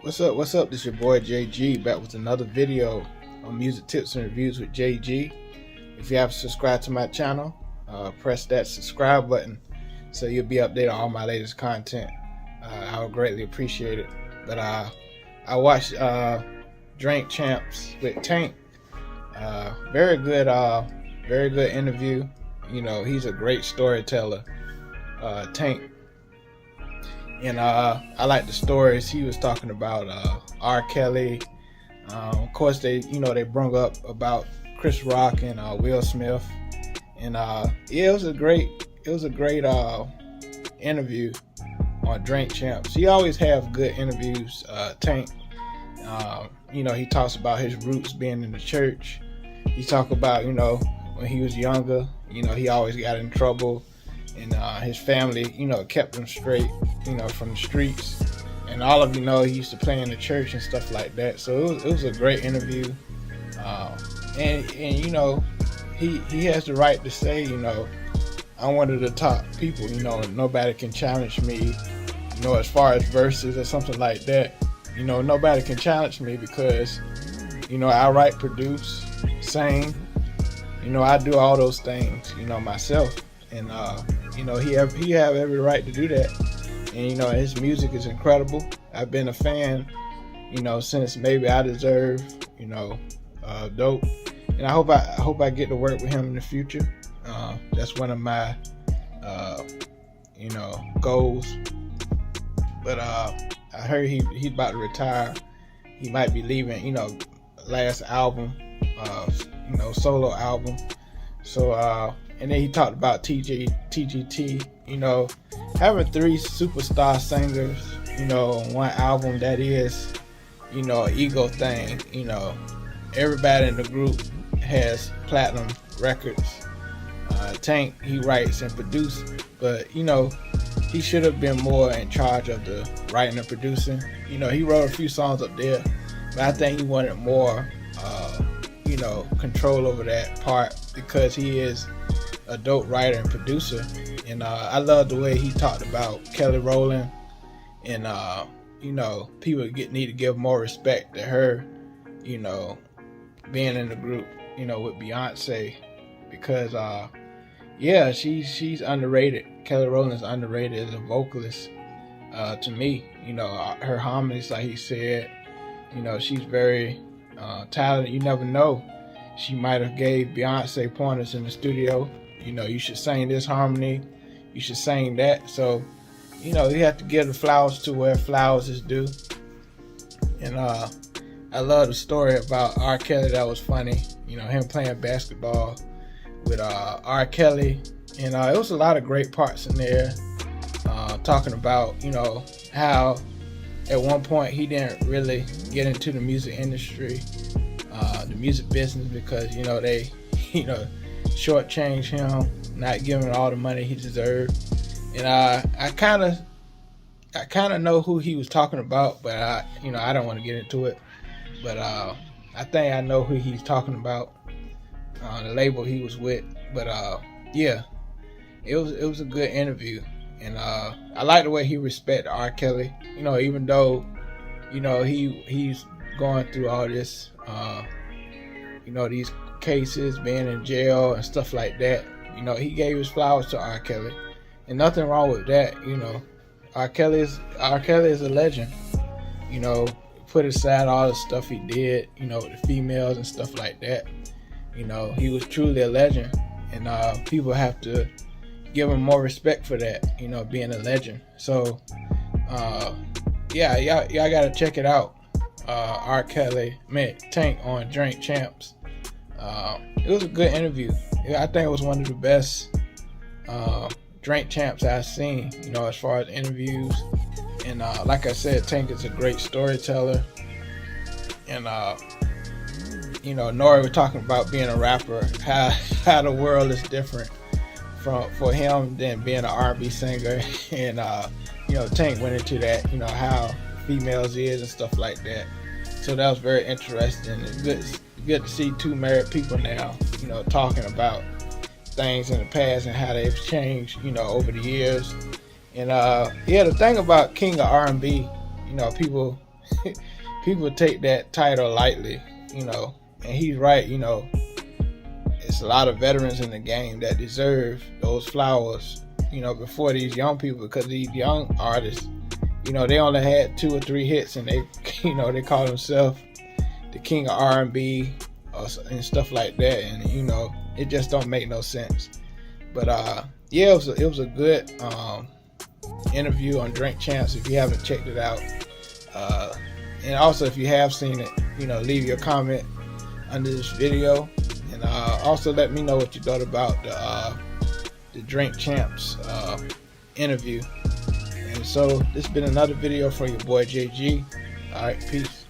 What's up? What's up? This is your boy JG back with another video on music tips and reviews with JG. If you haven't subscribed to my channel, press that subscribe button so you'll be updated on all my latest content. I would greatly appreciate it. But I watched Drink Champs with Tank. Very good interview. You know, he's a great storyteller, Tank. And I like the stories he was talking about. R. Kelly. Of course, they brung up about Chris Rock and Will Smith. And it was a great interview on Drink Champs. He always have good interviews. Tank. He talks about his roots being in the church. He talk about when he was younger. He always got in trouble. And his family, kept him straight, from the streets. And all of he used to play in the church and stuff like that. So it was a great interview. And he has the right to say, I'm one of the top people. Nobody can challenge me. As far as verses or something like that. Nobody can challenge me because, I write, produce, sing. I do all those things, myself. And he have every right to do that. And his music is incredible. I've been a fan, since Maybe I Deserve, Dope. And I hope I get to work with him in the future. That's one of my goals. But I heard he's about to retire. He might be leaving, last album, solo album. So and then he talked about TGT, having three superstar singers, on one album, that is, an ego thing. Everybody in the group has platinum records. Tank, he writes and produces, but he should have been more in charge of the writing and producing. He wrote a few songs up there, but I think he wanted more control over that part because he is a dope writer and producer. And I love the way he talked about Kelly Rowland. And people need to give more respect to her, being in the group, with Beyonce, because she's underrated. Kelly Rowland's underrated as a vocalist to me. Her harmonies, like he said, she's very talented. You never know, she might have gave Beyonce pointers in the studio. You should sing this harmony, you should sing that. So you have to give the flowers to where flowers is due. And I love the story about R. Kelly. That was funny, him playing basketball with R. Kelly. And it was a lot of great parts in there, talking about how at one point he didn't really get into the music industry, the music business, because they shortchanged him, not giving him all the money he deserved. And I kind of know who he was talking about, but I don't want to get into it. But I think I know who he's talking about, the label he was with. But it was a good interview. And I like the way he respected R. Kelly. Even though he's going through all this, these cases, being in jail and stuff like that. He gave his flowers to R. Kelly, and nothing wrong with that. R. Kelly is a legend. Put aside all the stuff he did, with the females and stuff like that. He was truly a legend, and people have to give him more respect for that. Being a legend. So, y'all gotta check it out. R. Kelly, Tank on Drink Champs. It was a good interview. I think it was one of the best Drink Champs I've seen, as far as interviews. And like I said, Tank is a great storyteller. And Nori was talking about being a rapper, how the world is different for him than being an R&B singer. And Tank went into that, how females is and stuff like that. So that was very interesting. It's good to see two married people now, talking about things in the past and how they've changed, over the years. And the thing about King of R&B, people people take that title lightly, and he's right. It's a lot of veterans in the game that deserve those flowers, before these young people, because these young artists, they only had 2 or 3 hits, and they, they call themselves the king of R&B and stuff like that, and it just don't make no sense. But yeah, it was a good interview on Drink Champs. If you haven't checked it out, and also if you have seen it, leave your comment under this video, and also let me know what you thought about the Drink Champs interview. And so this has been another video for your boy JG. All right, peace.